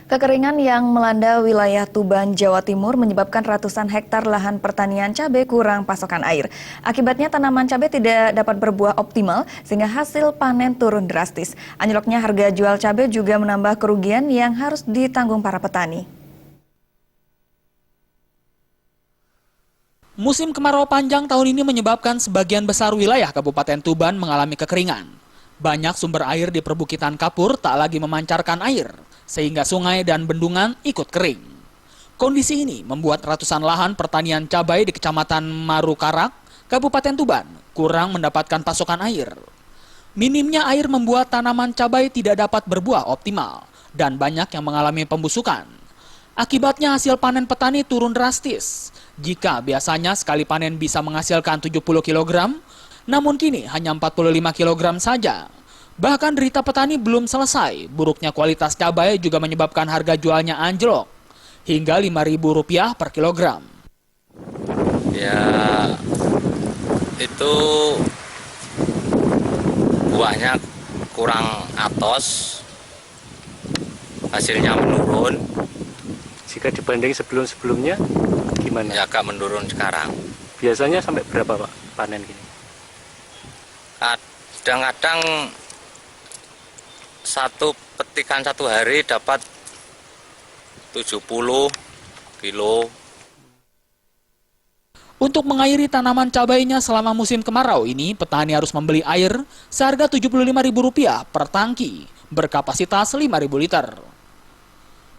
Kekeringan yang melanda wilayah Tuban, Jawa Timur menyebabkan ratusan hektar lahan pertanian cabai kurang pasokan air. Akibatnya tanaman cabai tidak dapat berbuah optimal sehingga hasil panen turun drastis. Anjloknya harga jual cabai juga menambah kerugian yang harus ditanggung para petani. Musim kemarau panjang tahun ini menyebabkan sebagian besar wilayah Kabupaten Tuban mengalami kekeringan. Banyak sumber air di perbukitan kapur tak lagi memancarkan air, sehingga sungai dan bendungan ikut kering. Kondisi ini membuat ratusan lahan pertanian cabai di Kecamatan Marukarak, Kabupaten Tuban, kurang mendapatkan pasokan air. Minimnya air membuat tanaman cabai tidak dapat berbuah optimal, dan banyak yang mengalami pembusukan. Akibatnya hasil panen petani turun drastis. Jika biasanya sekali panen bisa menghasilkan 70 kg, namun kini hanya 45 kg saja. Bahkan derita petani belum selesai, buruknya kualitas cabai juga menyebabkan harga jualnya anjlok, hingga Rp5.000 per kilogram. Ya, itu buahnya kurang atos, hasilnya menurun. Jika dibanding sebelum-sebelumnya, gimana? Ya agak menurun sekarang. Biasanya sampai berapa Pak panen gini? Kadang-kadang satu petikan satu hari dapat 70 kilo. Untuk mengairi tanaman cabainya selama musim kemarau ini, petani harus membeli air seharga Rp75.000 per tangki, berkapasitas 5.000 liter.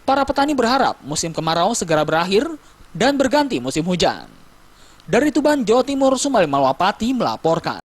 Para petani berharap musim kemarau segera berakhir dan berganti musim hujan. Dari Tuban, Jawa Timur, Sumbali Malwapati melaporkan.